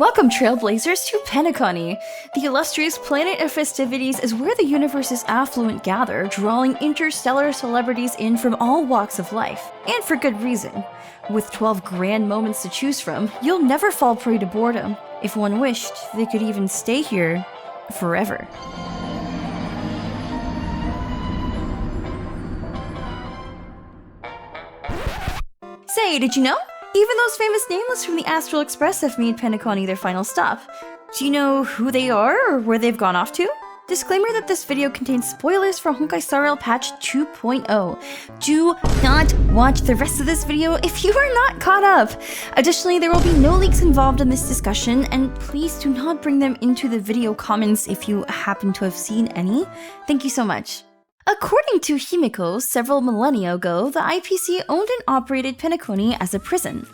Welcome, Trailblazers, to Penacony. The illustrious planet of festivities is where the universe's affluent gather, drawing interstellar celebrities in from all walks of life, and for good reason. With 12 grand moments to choose from, you'll never fall prey to boredom. If one wished, they could even stay here forever. Say, did you know? Even those famous Nameless from the Astral Express have made Penacony their final stop. Do you know who they are or where they've gone off to? Disclaimer that this video contains spoilers for Honkai patch 2.0. Do not watch the rest of this video if you are not caught up. Additionally, there will be no leaks involved in this discussion, and please do not bring them into the video comments if you happen to have seen any. Thank you so much. According to Himeko, several millennia ago, the IPC owned and operated Penacony as a prison.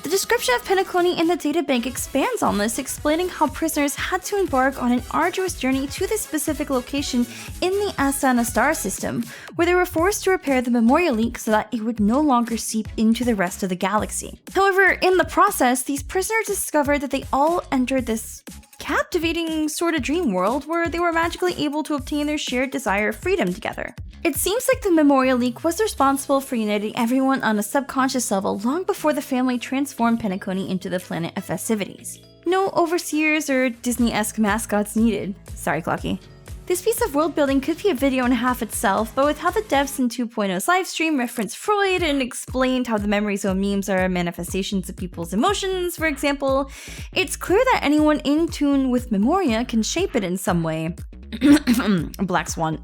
The description of Penacony in the databank expands on this, explaining how prisoners had to embark on an arduous journey to this specific location in the Asana star system, where they were forced to repair the memorial leak so that it would no longer seep into the rest of the galaxy. However, in the process, these prisoners discovered that they all entered this captivating sort of dream world where they were magically able to obtain their shared desire of freedom together. It seems like the memorial leak was responsible for uniting everyone on a subconscious level long before the family transformed Penacony into the planet of festivities. No overseers or Disney-esque mascots needed. Sorry, Clocky. This piece of world building could be a video and a half itself, but with how the devs in 2.0's livestream referenced Freud and explained how the memory zone memes are manifestations of people's emotions, for example, it's clear that anyone in tune with Memoria can shape it in some way. Black Swan.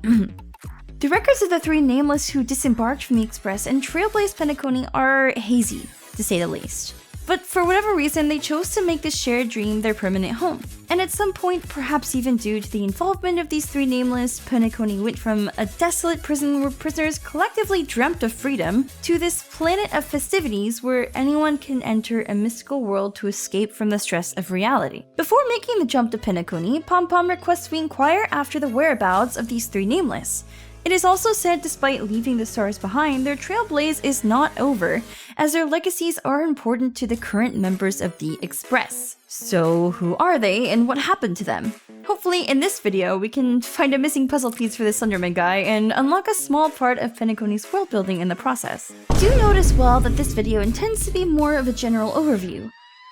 The records of the three Nameless who disembarked from the Express and trailblazed Penacony are hazy, to say the least. But for whatever reason, they chose to make this shared dream their permanent home. And at some point, perhaps even due to the involvement of these three Nameless, Penacony went from a desolate prison where prisoners collectively dreamt of freedom to this planet of festivities where anyone can enter a mystical world to escape from the stress of reality. Before making the jump to Penacony, Pom Pom requests we inquire after the whereabouts of these three Nameless. It is also said despite leaving the stars behind, their trailblaze is not over, as their legacies are important to the current members of the Express. So who are they and what happened to them? Hopefully in this video we can find a missing puzzle piece for the Sunderman guy and unlock a small part of Penacony's world building in the process. Do note as well that this video intends to be more of a general overview.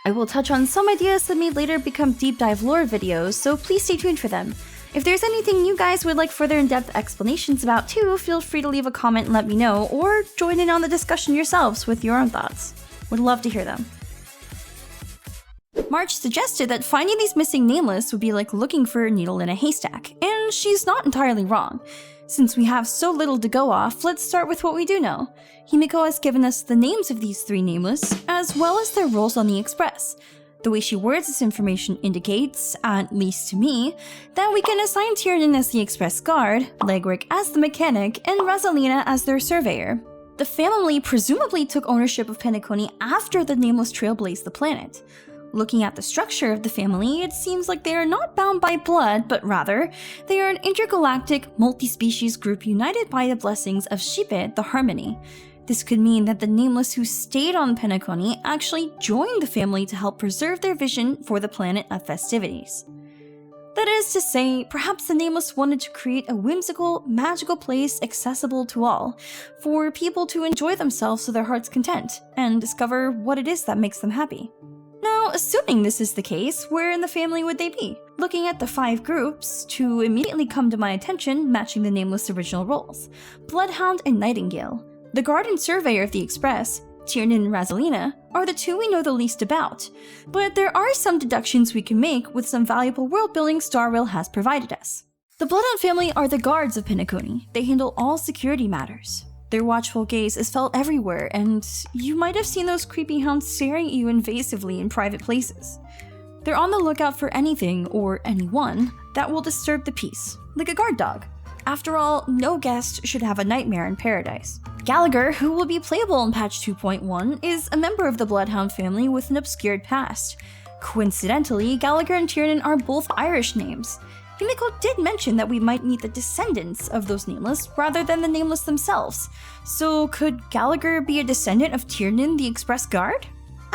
I will touch on some ideas that may later become deep dive lore videos, so please stay tuned for them. If there's anything you guys would like further in-depth explanations about too, feel free to leave a comment and let me know, or join in on the discussion yourselves with your own thoughts. Would love to hear them. March suggested that finding these missing Nameless would be like looking for a needle in a haystack, and she's not entirely wrong. Since we have so little to go off, let's start with what we do know. Himeko has given us the names of these three Nameless, as well as their roles on the Express. The way she words this information indicates, at least to me, that we can assign Tiernan as the Express Guard, Legrick as the Mechanic, and Rosalina as their Surveyor. The family presumably took ownership of Penacony after the Nameless trailblazed the planet. Looking at the structure of the family, it seems like they are not bound by blood, but rather, they are an intergalactic, multi-species group united by the blessings of Shipet, the Harmony. This could mean that the Nameless who stayed on Penacony actually joined the family to help preserve their vision for the planet of festivities. That is to say, perhaps the Nameless wanted to create a whimsical, magical place accessible to all, for people to enjoy themselves to their heart's content, and discover what it is that makes them happy. Now, assuming this is the case, where in the family would they be? Looking at the 5 groups, 2 immediately come to my attention, matching the Nameless' original roles: Bloodhound and Nightingale. The Guard and Surveyor of the Express, Tiernan and Rosalina, are the 2 we know the least about, but there are some deductions we can make with some valuable world building Starrail has provided us. The Bloodhound family are the guards of Penacony. They handle all security matters. Their watchful gaze is felt everywhere, and you might have seen those creepy hounds staring at you invasively in private places. They're on the lookout for anything, or anyone, that will disturb the peace, like a guard dog. After all, no guest should have a nightmare in paradise. Gallagher, who will be playable in patch 2.1, is a member of the Bloodhound family with an obscured past. Coincidentally, Gallagher and Tiernan are both Irish names. Himeko did mention that we might meet the descendants of those Nameless rather than the Nameless themselves. So could Gallagher be a descendant of Tiernan, the Express Guard?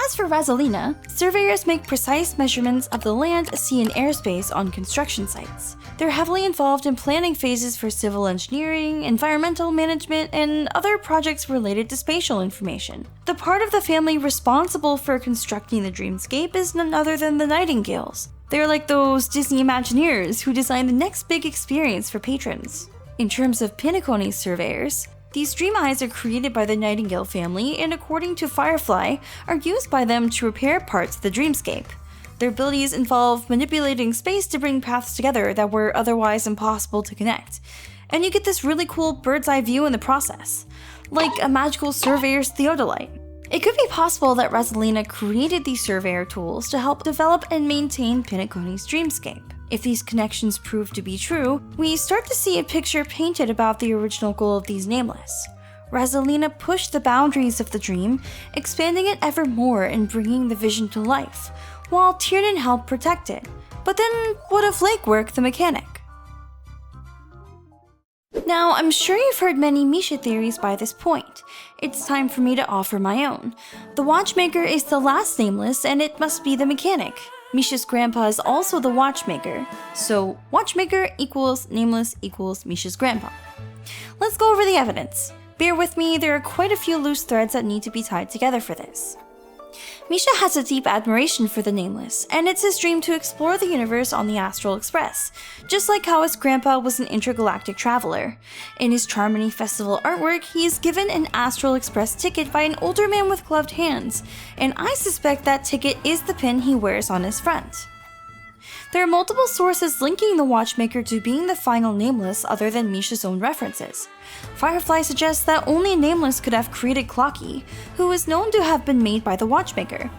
As for Rosalina, surveyors make precise measurements of the land, sea, and airspace on construction sites. They're heavily involved in planning phases for civil engineering, environmental management, and other projects related to spatial information. The part of the family responsible for constructing the dreamscape is none other than the Nightingales. They're like those Disney Imagineers who design the next big experience for patrons. In terms of Penacony's surveyors, these dream eyes are created by the Nightingale family and, according to Firefly, are used by them to repair parts of the dreamscape. Their abilities involve manipulating space to bring paths together that were otherwise impossible to connect. And you get this really cool bird's eye view in the process, like a magical surveyor's theodolite. It could be possible that Rosalina created these surveyor tools to help develop and maintain Penacony's dreamscape. If these connections prove to be true, we start to see a picture painted about the original goal of these Nameless. Rosalina pushed the boundaries of the dream, expanding it ever more and bringing the vision to life, while Tiernan helped protect it. But then, what of Legwork the mechanic? Now, I'm sure you've heard many Misha theories by this point. It's time for me to offer my own. The Watchmaker is the last Nameless, and it must be the mechanic. Misha's grandpa is also the Watchmaker, so Watchmaker equals Nameless equals Misha's grandpa. Let's go over the evidence. Bear with me, there are quite a few loose threads that need to be tied together for this. Misha has a deep admiration for the Nameless, and it's his dream to explore the universe on the Astral Express, just like how his grandpa was an intergalactic traveler. In his Charmony Festival artwork, he is given an Astral Express ticket by an older man with gloved hands, and I suspect that ticket is the pin he wears on his front. There are multiple sources linking the Watchmaker to being the final Nameless other than Misha's own references. Firefly suggests that only a Nameless could have created Clocky, who is known to have been made by the Watchmaker.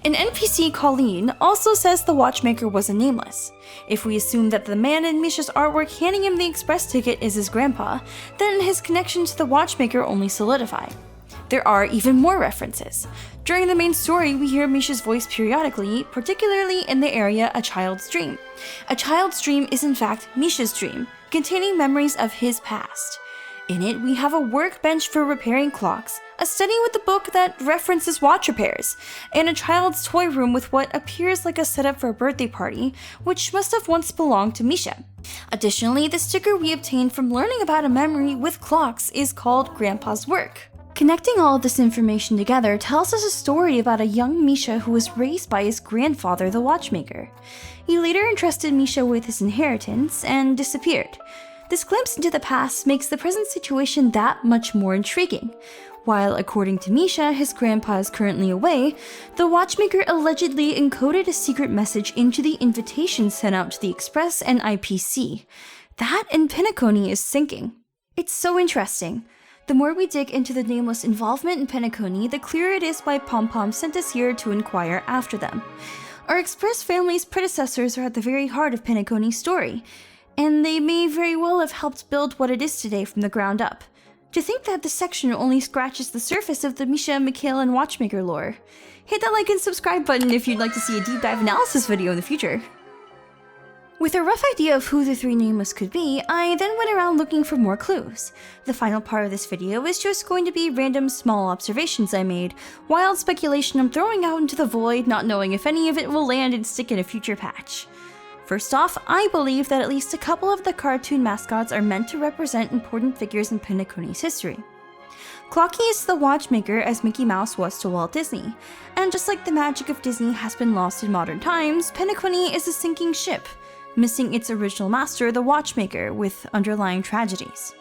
An NPC, Colleen, also says the Watchmaker was a Nameless. If we assume that the man in Misha's artwork handing him the express ticket is his grandpa, then his connection to the Watchmaker only solidified. There are even more references. During the main story, we hear Misha's voice periodically, particularly in the area A Child's Dream. A Child's Dream is in fact Misha's dream, containing memories of his past. In it, we have a workbench for repairing clocks, a study with a book that references watch repairs, and a child's toy room with what appears like a setup for a birthday party, which must have once belonged to Misha. Additionally, the sticker we obtained from learning about a memory with clocks is called Grandpa's Work. Connecting all of this information together tells us a story about a young Misha who was raised by his grandfather, the Watchmaker. He later entrusted Misha with his inheritance and disappeared. This glimpse into the past makes the present situation that much more intriguing. While, according to Misha, his grandpa is currently away, the Watchmaker allegedly encoded a secret message into the invitation sent out to the Express and IPC. That and Penacony is syncing. It's so interesting. The more we dig into the Nameless involvement in Penacony, the clearer it is why Pom Pom sent us here to inquire after them. Our Express family's predecessors are at the very heart of Penacony's story, and they may very well have helped build what it is today from the ground up. To think that this section only scratches the surface of the Misha, Mikhail, and Watchmaker lore. Hit that like and subscribe button if you'd like to see a deep dive analysis video in the future. With a rough idea of who the three Nameless could be, I then went around looking for more clues. The final part of this video is just going to be random small observations I made, wild speculation I'm throwing out into the void, not knowing if any of it will land and stick in a future patch. First off, I believe that at least a couple of the cartoon mascots are meant to represent important figures in Penacony's history. Clocky is the Watchmaker as Mickey Mouse was to Walt Disney, and just like the magic of Disney has been lost in modern times, Penacony is a sinking ship, missing its original master, the Watchmaker, with underlying tragedies.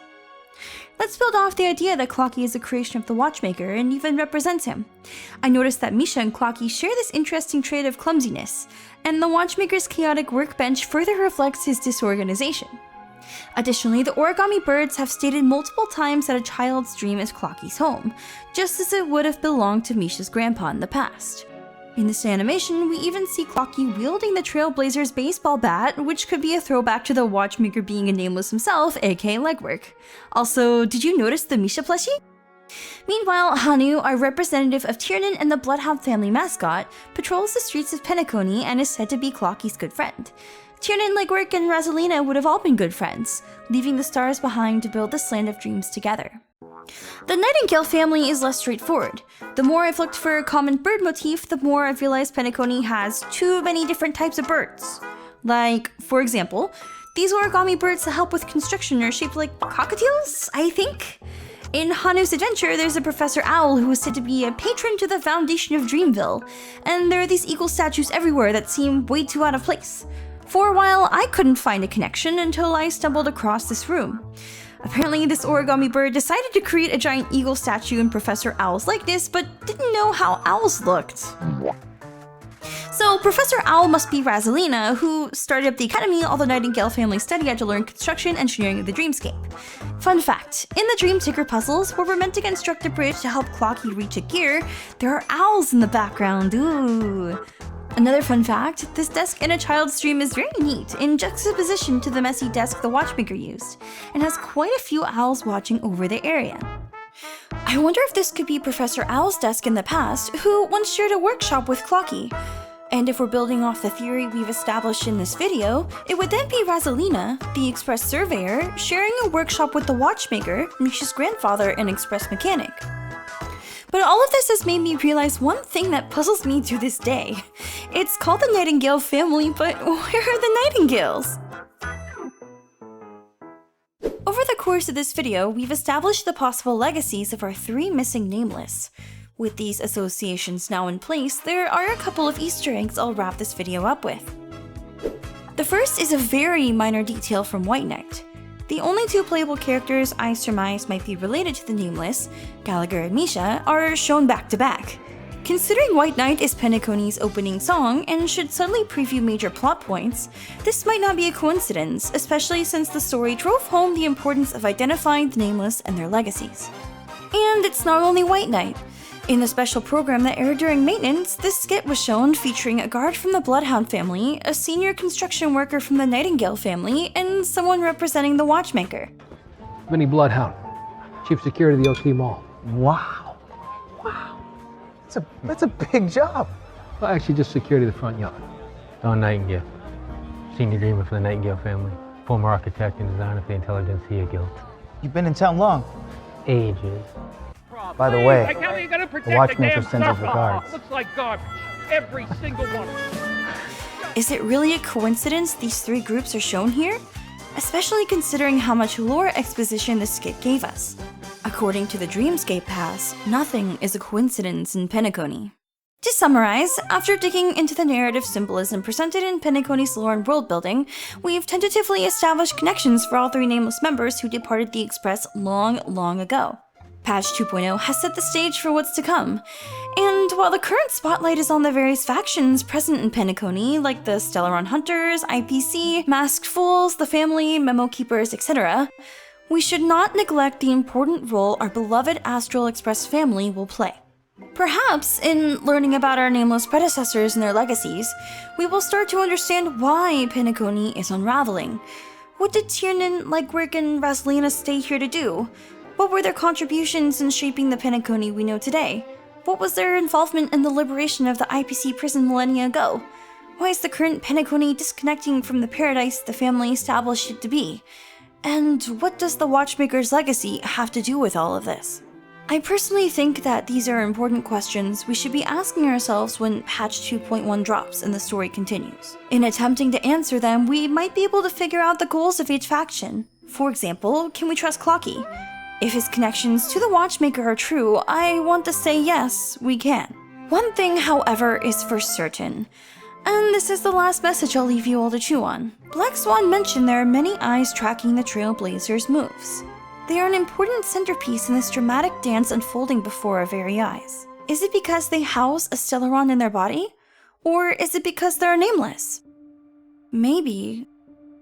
Let's build off the idea that Clocky is a creation of the Watchmaker and even represents him. I noticed that Misha and Clocky share this interesting trait of clumsiness, and the Watchmaker's chaotic workbench further reflects his disorganization. Additionally, the origami birds have stated multiple times that a child's dream is Clocky's home, just as it would have belonged to Misha's grandpa in the past. In this animation, we even see Clocky wielding the Trailblazer's baseball bat, which could be a throwback to the Watchmaker being a Nameless himself, aka Legwork. Also, did you notice the Misha plushie? Meanwhile, Hanu, our representative of Tiernan and the Bloodhound family mascot, patrols the streets of Penacony and is said to be Clocky's good friend. Tiernan, Legwork, and Rosalina would have all been good friends, leaving the stars behind to build this land of dreams together. The Nightingale family is less straightforward. The more I've looked for a common bird motif, the more I've realized Penacony has too many different types of birds. Like, for example, these origami birds that help with construction are shaped like cockatiels, I think? In Hanu's adventure, there's a Professor Owl who is said to be a patron to the foundation of Dreamville, and there are these eagle statues everywhere that seem way too out of place. For a while, I couldn't find a connection until I stumbled across this room. Apparently, this origami bird decided to create a giant eagle statue in Professor Owl's likeness, but didn't know how owls looked. So Professor Owl must be Rosalina, who started up the academy all the Nightingale family study had to learn construction engineering of the dreamscape. Fun fact, in the Dream Ticker puzzles, where we're meant to construct a bridge to help Clocky reach a gear, there are owls in the background, ooh. Another fun fact, this desk in a child's dream is very neat, in juxtaposition to the messy desk the Watchmaker used, and has quite a few owls watching over the area. I wonder if this could be Professor Owl's desk in the past, who once shared a workshop with Clocky. And if we're building off the theory we've established in this video, it would then be Rosalina, the Express surveyor, sharing a workshop with the Watchmaker, Misha's grandfather and Express mechanic. But all of this has made me realize one thing that puzzles me to this day. It's called the Nightingale family, but where are the Nightingales? Over the course of this video, we've established the possible legacies of our 3 missing Nameless. With these associations now in place, there are a couple of Easter eggs I'll wrap this video up with. The first is a very minor detail from White Knight. The only 2 playable characters I surmise might be related to the Nameless, Gallagher and Misha, are shown back to back. Considering White Knight is Penacony's opening song and should subtly preview major plot points, this might not be a coincidence, especially since the story drove home the importance of identifying the Nameless and their legacies. And it's not only White Knight. In the special program that aired during maintenance, this skit was shown featuring a guard from the Bloodhound family, a senior construction worker from the Nightingale family, and someone representing the Watchmaker. Vinny Bloodhound, Chief Security of the OT Mall. Wow. That's a big job. Well, actually just security of the front yard. Don Nightingale, senior dreamer for the Nightingale family, former architect and designer for the Intelligentsia Guild. You've been in town long. Ages. By the way, like how you gonna protect the Watchmaker the sends his regards. Looks like garbage. Every single one. Is it really a coincidence these 3 groups are shown here? Especially considering how much lore exposition this skit gave us. According to the Dreamscape Pass, nothing is a coincidence in Penacony. To summarize, after digging into the narrative symbolism presented in Penacony's lore and world building, we've tentatively established connections for all 3 Nameless members who departed the Express long ago. Patch 2.0 has set the stage for what's to come, and while the current spotlight is on the various factions present in Penacony, like the Stellaron Hunters, IPC, Masked Fools, the Family, Memo Keepers, etc., we should not neglect the important role our beloved Astral Express family will play. Perhaps, in learning about our Nameless predecessors and their legacies, we will start to understand why Penacony is unraveling. What did Tiernan, Legwig, and Rosalina stay here to do? What were their contributions in shaping the Penacony we know today? What was their involvement in the liberation of the IPC prison millennia ago? Why is the current Penacony disconnecting from the paradise the family established it to be? And what does the Watchmaker's legacy have to do with all of this? I personally think that these are important questions we should be asking ourselves when patch 2.1 drops and the story continues. In attempting to answer them, we might be able to figure out the goals of each faction. For example, can we trust Clocky? If his connections to the Watchmaker are true, I want to say yes, we can. One thing, however, is for certain, and this is the last message I'll leave you all to chew on. Black Swan mentioned there are many eyes tracking the Trailblazers' moves. They are an important centerpiece in this dramatic dance unfolding before our very eyes. Is it because they house a Stellaron in their body? Or is it because they're Nameless? Maybe,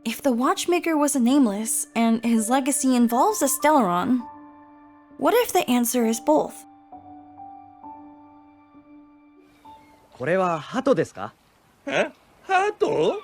if the Watchmaker was a Nameless and his legacy involves a Stellaron, what if the answer is both? これは鳩ですか？え？鳩？